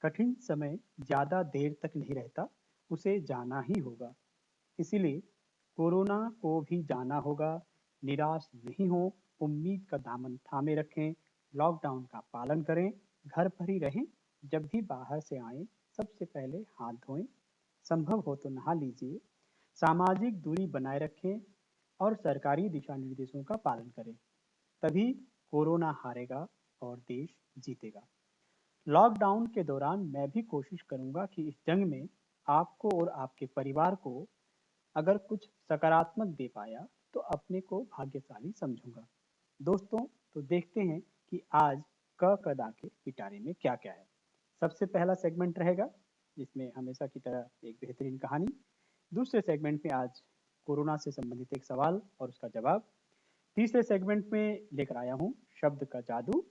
कठिन समय ज़्यादा देर तक नहीं रहता, उसे जाना ही होगा। इसीलिए कोरोना को भी जाना होगा, निराश नहीं हो, उम्मीद का दामन थामे रखें, लॉकडाउन का पालन करें, घर पर ही रहें, जब भी बाहर से आएं, सबसे पहले हाथ धोएं, संभव हो तो नहा लीजिए, सामाजिक दूरी बनाए रखें और सरकारी दिशा निर्देशों का पालन करें। तभी कोरोना हारेगा और देश जीतेगा। लॉकडाउन के दौरान मैं भी कोशिश करूंगा कि इस जंग में आपको और आपके परिवार को अगर कुछ सकारात्मक दे पाया तो अपने को भाग्यशाली समझूंगा। दोस्तों, तो देखते हैं कि आज क कदा के पिटारे में क्या क्या है। सबसे पहला सेगमेंट रहेगा जिसमें हमेशा की तरह एक बेहतरीन कहानी। दूसरे सेगमेंट में आज कोरोना से संबंधित एक सवाल और उसका जवाब। तीसरे सेगमेंट में लेकर आया हूँ शब्द का जादू।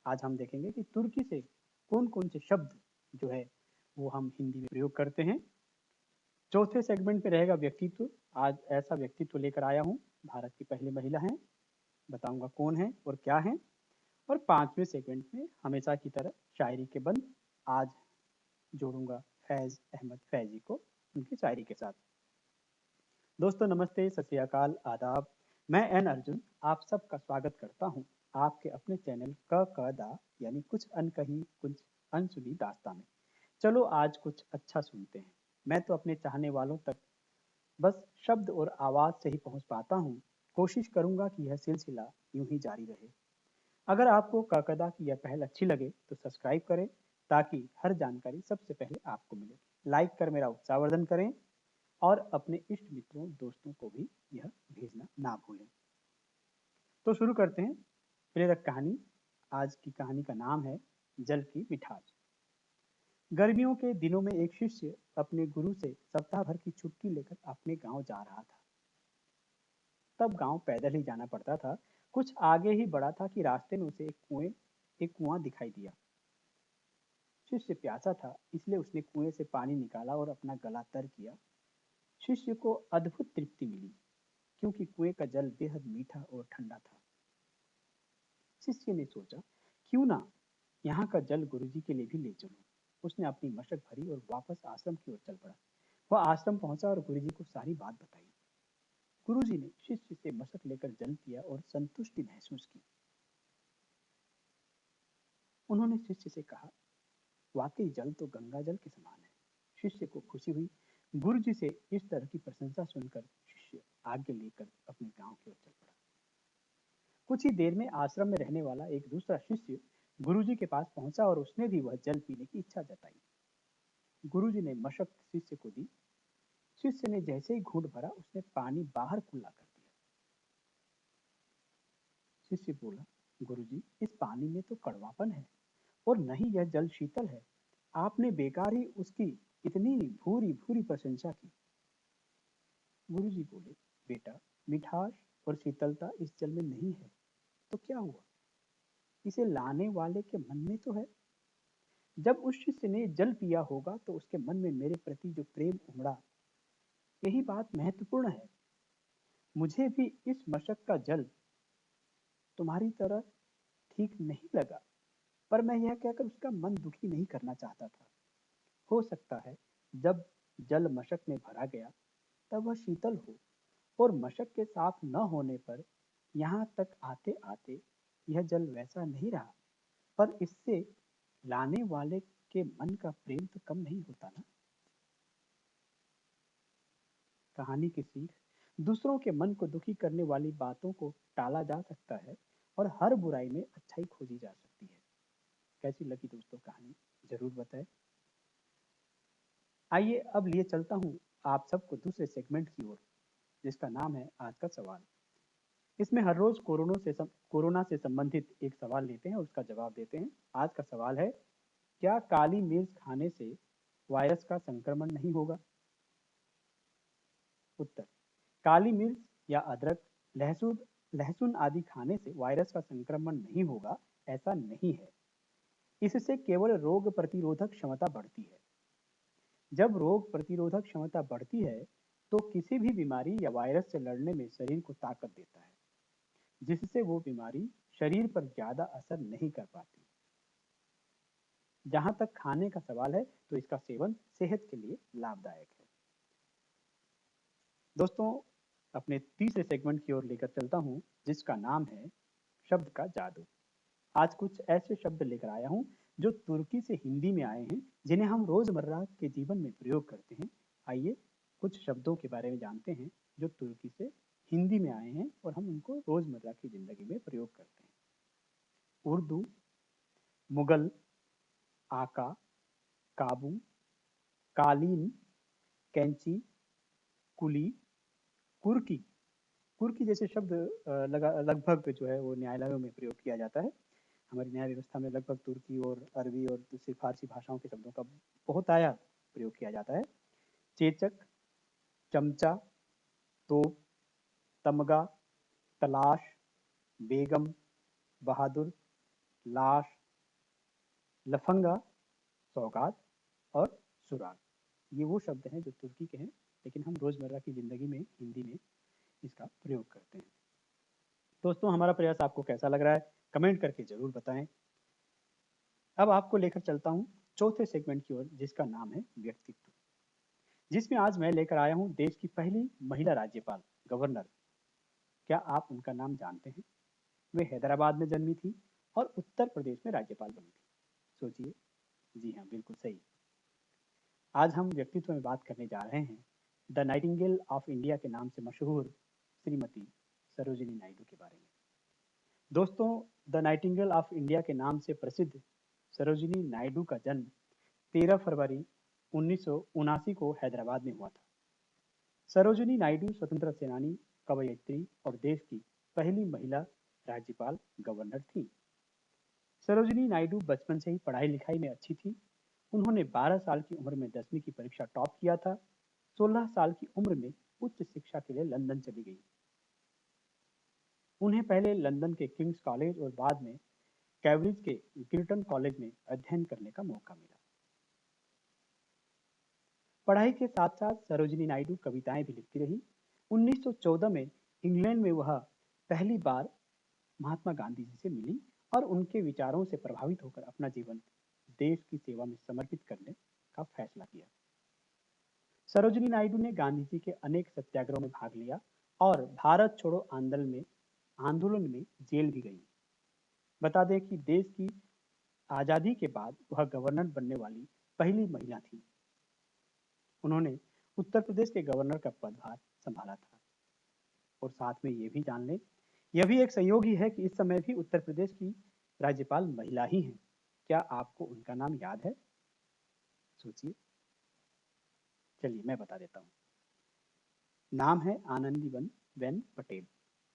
आज हम देखेंगे कि तुर्की से कौन कौन से शब्द जो है वो हम हिंदी में प्रयोग करते हैं। चौथे सेगमेंट में रहेगा व्यक्तित्व। आज ऐसा व्यक्तित्व लेकर आया हूँ, भारत की पहली महिला हैं, बताऊंगा कौन है और क्या है। और पांचवें सेगमेंट में हमेशा की तरह शायरी के बंद। आज जोड़ूंगा फैज अहमद फैजी को उनकी शायरी के साथ। दोस्तों नमस्ते, सत श्री अकाल, आदाब। मैं एन अर्जुन आप सबका स्वागत करता हूं आपके अपने चैनल क दा यानी कुछ अनकही कुछ अनसुनी दास्तां में। चलो आज कुछ अच्छा सुनते हैं। मैं तो अपने चाहने वालों तक बस शब्द और आवाज से ही पहुंच पाता हूं। कोशिश करूंगा कि यह सिलसिला यूं ही जारी रहे। अगर आपको काकदा की यह पहल अच्छी लगे तो सब्सक्राइब करें ताकि हर जानकारी सबसे पहले आपको मिले। लाइक कर मेरा उत्साहवर्धन करें और अपने इष्ट मित्रों दोस्तों को भी यह भेजना ना भूलें। तो शुरू करते हैं प्रेरक कहानी। आज की कहानी का नाम है जल की मिठास। गर्मियों के दिनों में एक शिष्य अपने गुरु से सप्ताह भर की छुट्टी लेकर अपने गांव जा रहा था। तब गांव पैदल ही जाना पड़ता था। कुछ आगे ही बढ़ा था कि रास्ते में उसे एक कुआं दिखाई दिया। शिष्य प्यासा था, इसलिए उसने कुएं से पानी निकाला और अपना गला तर किया। शिष्य को अद्भुत तृप्ति मिली क्योंकि कुएं का जल बेहद मीठा और ठंडा था। शिष्य ने सोचा, क्यों ना यहाँ का जल गुरुजी के लिए भी ले चलूं। उसने अपनी मशक भरी और वापस आश्रम की ओर चल पड़ा। वह आश्रम पहुंचा और गुरुजी को सारी बात बताई। गुरुजी ने शिष्य से मशक लेकर जल पिया और संतुष्टि महसूस की। उन्होंने शिष्य से कहा, वाकई जल तो गंगा जल के समान है। शिष्य को खुशी हुई। गुरुजी से इस तरह की प्रशंसा सुनकर शिष्य आगे लेकर अपने गांव की ओर चल पड़ा। कुछ ही देर में आश्रम में रहने वाला एक दूसरा शिष्य गुरुजी के पास पहुंचा और उसने भी वह जल पीने की इच्छा जताई। गुरुजी ने मशक शिष्य को दी। शिष्य ने जैसे ही घूंट भरा उसने पानी बाहर कुल्ला कर दिया। शिष्य बोला, गुरुजी, इस पानी में तो कड़वापन है और न ही यह जल शीतल है। आपने बेकार ही उसकी इतनी भूरी भूरी प्रशंसा की। गुरुजी बोले, बेटा, मिठास और शीतलता इस जल में नहीं है तो क्या हुआ, इसे लाने वाले के मन में तो है। जब उस शिष्य ने जल पिया होगा तो उसके मन में मेरे प्रति जो प्रेम उमड़ा, यही बात महत्वपूर्ण है। मुझे भी इस मशक का जल तुम्हारी तरह ठीक नहीं लगा, पर मैं यह कहकर उसका मन दुखी नहीं करना चाहता था। हो सकता है जब जल मशक में भरा गया तब वह शीतल हो और मशक के साफ न होने पर यहाँ तक आते आते यह जल वैसा नहीं रहा। पर इससे लाने वाले के मन का प्रेम तो कम नहीं होता ना। कहानी की सीख, दूसरों के मन को दुखी करने वाली बातों को टाला जा सकता है और हर बुराई में अच्छाई खोजी जा सकती है। कैसी लगी दोस्तों कहानी, जरूर बताएं। आइए अब लिए चलता हूँ आप सबको दूसरे सेगमेंट की ओर जिसका नाम है आज का सवाल। इसमें हर रोज कोरोना से संबंधित एक सवाल लेते हैं और उसका जवाब देते हैं। आज का सवाल है, क्या काली मिर्च खाने से वायरस का संक्रमण नहीं होगा? उत्तर, काली मिर्च या अदरक, लहसुन लहसुन आदि खाने से वायरस का संक्रमण नहीं होगा, ऐसा नहीं है। इससे केवल रोग प्रतिरोधक क्षमता बढ़ती है। जब रोग प्रतिरोधक क्षमता बढ़ती है तो किसी भी बीमारी या वायरस से लड़ने में शरीर को ताकत देता है, जिससे वो बीमारी शरीर पर ज्यादा असर नहीं कर पाती। जहां तक खाने का सवाल है तो इसका सेवन सेहत के लिए लाभदायक है। दोस्तों, अपने तीसरे सेगमेंट की ओर लेकर चलता हूं, जिसका नाम है शब्द का जादू। आज कुछ ऐसे शब्द लेकर आया हूं जो तुर्की से हिंदी में आए हैं, जिन्हें हम रोजमर्रा के जीवन में प्रयोग करते हैं। आइए कुछ शब्दों के बारे में जानते हैं जो तुर्की से हिंदी में आए हैं और हम उनको रोजमर्रा की जिंदगी में प्रयोग करते हैं। उर्दू, मुगल, आका, काबू, कालीन, कैंची, कुली, कुर्की। कुर्की जैसे शब्द लगभग जो है वो न्यायालयों में प्रयोग किया जाता है। हमारी न्याय व्यवस्था में लगभग तुर्की और अरबी और दूसरी फारसी भाषाओं के शब्दों का बहुत आया प्रयोग किया जाता है। चेचक, चमचा, तोप, तमगा, तलाश, बेगम, बहादुर, लाश, लफंगा, सौगात और सुराग। ये वो शब्द हैं जो तुर्की के हैं, लेकिन हम रोजमर्रा की जिंदगी में हिंदी में इसका प्रयोग करते हैं। दोस्तों, हमारा प्रयास आपको कैसा लग रहा है, कमेंट करके जरूर बताएं। अब आपको लेकर चलता हूं चौथे सेगमेंट की ओर, जिसका नाम है व्यक्तित्व, जिसमें आज मैं लेकर आया हूं देश की पहली महिला राज्यपाल, गवर्नर। क्या आप उनका नाम जानते हैं? वे हैदराबाद में जन्मी थी और उत्तर प्रदेश में राज्यपाल बनी थी। सोचिए। जी हाँ, बिल्कुल सही। आज हम व्यक्तित्व में बात करने जा रहे हैं द नाइटिंगेल ऑफ इंडिया के नाम से मशहूर श्रीमती सरोजिनी नायडू के बारे में। दोस्तों, द नाइटिंगेल ऑफ इंडिया के नाम से प्रसिद्ध सरोजिनी नायडू का जन्म 13 फरवरी 1979 को हैदराबाद में हुआ था। सरोजिनी नायडू स्वतंत्रता सेनानी, कवयित्री और देश की पहली महिला राज्यपाल गवर्नर थी। सरोजिनी नायडू बचपन से ही पढ़ाई लिखाई में अच्छी थी। उन्होंने 12 साल की उम्र में 10वीं की परीक्षा टॉप किया था। 16 साल की उम्र में उच्च शिक्षा के लिए लंदन चली गई। उन्हें पहले लंदन के किंग्स कॉलेज और बाद में कैम्ब्रिज के गिल्टन कॉलेज में अध्ययन करने का मौका मिला। पढ़ाई के साथ साथ सरोजिनी नायडू कविताएं भी लिखती रही। 1914 में इंग्लैंड में वह पहली बार महात्मा गांधी जी से मिली और उनके विचारों से प्रभावित होकर अपना जीवन देश की सेवा में समर्पित करने का फैसला किया। सरोजिनी नायडू ने गांधी जी के अनेक सत्याग्रहों में भाग लिया और भारत छोड़ो आंदोलन में जेल भी गई। बता दें कि देश की आजादी के बाद वह गवर्नर बनने वाली पहली महिला थी। उन्होंने उत्तर प्रदेश के गवर्नर का पदभार संभाला था। और साथ में ये भी जान लें, यह भी एक संयोग ही है कि इस समय भी उत्तर प्रदेश की राज्यपाल महिला ही हैं। क्या आपको उनका नाम याद है? सोचिए। चलिए मैं बता देता हूँ। नाम है आनंदीबेन पटेल।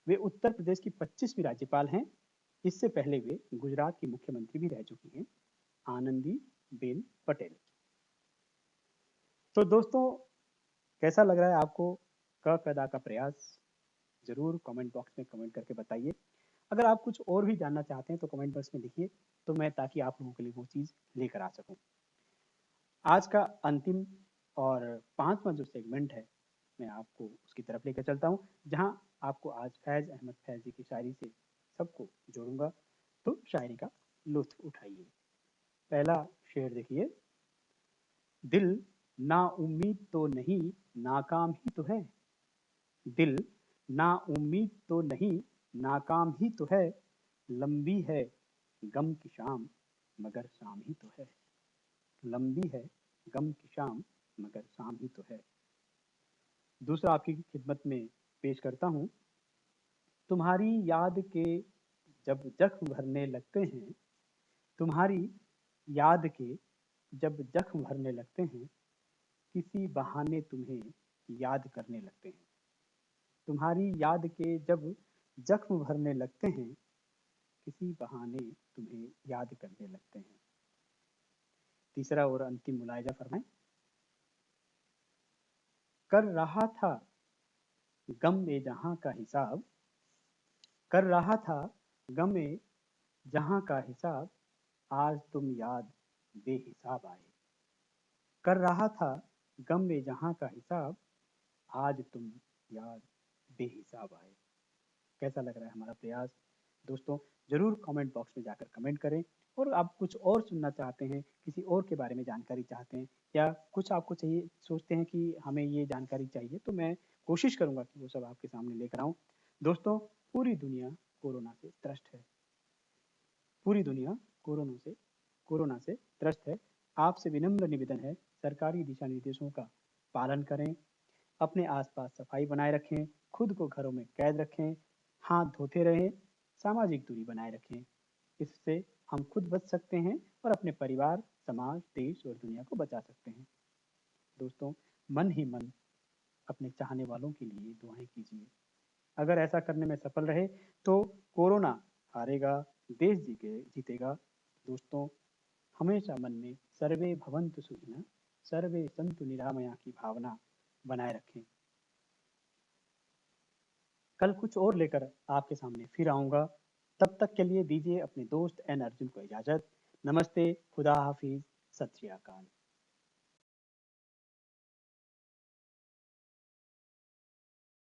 वे उत्तर प्रदेश की 25वीं राज्यपाल हैं। इससे पहले वे गुजरात की मुख्यमंत्री भी रह चुकी हैं, आनंदीबेन पटेल। तो दोस्तों, कैसा लग रहा है आपको क कदा का प्रयास? जरूर कमेंट बॉक्स में कमेंट करके बताइए। अगर आप कुछ और भी जानना चाहते हैं तो कमेंट बॉक्स में लिखिए, तो मैं ताकि आप लोगों के लिए वो चीज़ लेकर आ सकूं। आज का अंतिम और 5वां जो सेगमेंट है, मैं आपको उसकी तरफ लेकर चलता हूं, जहां आपको आज फैज अहमद फैजी की शायरी से सबको जोड़ूंगा। तो शायरी का लुत्फ उठाइए। पहला शेर देखिए। दिल ना उम्मीद तो नहीं, नाकाम ही तो है। दिल ना उम्मीद तो नहीं, नाकाम ही तो है। लंबी है गम की शाम, मगर शाम ही तो है। लंबी है गम की शाम, मगर शाम ही तो है। दूसरा आपकी खिदमत में पेश करता हूँ। तुम्हारी याद के जब जख्म भरने लगते हैं, तुम्हारी याद के जब जख्म भरने लगते हैं, किसी बहाने तुम्हें याद करने लगते हैं। तुम्हारी याद के जब जख्म भरने लगते हैं, किसी बहाने तुम्हें याद करने लगते हैं। तीसरा और अंतिम मुलायजा फरमाएं। कर रहा था गम में जहां का हिसाब, कर रहा था गम में जहां का हिसाब, आज तुम याद बेहिसाब आए। कर रहा था गम में जहां का हिसाब, आज तुम याद बेहिसाब आए। कैसा लग रहा है हमारा प्रयास? दोस्तों, जरूर कमेंट बॉक्स में जाकर कमेंट करें और आप कुछ और सुनना चाहते हैं, किसी और के बारे में जानकारी चाहते हैं या कुछ आपको चाहिए सोचते हैं कि हमें ये जानकारी चाहिए, तो मैं कोशिश करूँगा कि वो सब आपके सामने लेकर आऊँ। दोस्तों, पूरी दुनिया कोरोना से त्रस्त है। पूरी दुनिया कोरोना से त्रस्त है। आपसे विनम्र निवेदन है, सरकारी दिशा निर्देशों का पालन करें, अपने आसपास सफाई बनाए रखें, खुद को घरों में कैद रखें, हाथ धोते रहें, सामाजिक दूरी बनाए रखें। इससे हम खुद बच सकते हैं और अपने परिवार, समाज, देश और दुनिया को बचा सकते हैं। दोस्तों, मन ही मन अपने चाहने वालों के लिए दुआएं कीजिए। अगर ऐसा करने में सफल रहे तो कोरोना हारेगा, देश जीतेगा। दोस्तों, हमेशा मन में सर्वे भवन्तु सुखिनः, सर्वे सन्तु निरामया की भावना बनाए रखें। कल कुछ और लेकर आपके सामने फिर आऊँगा। तब तक के लिए दीजिए अपने दोस्त एन अर्जुन को इजाज़त। नमस्ते, खुदा हाफिज़, सत श्री अकाल।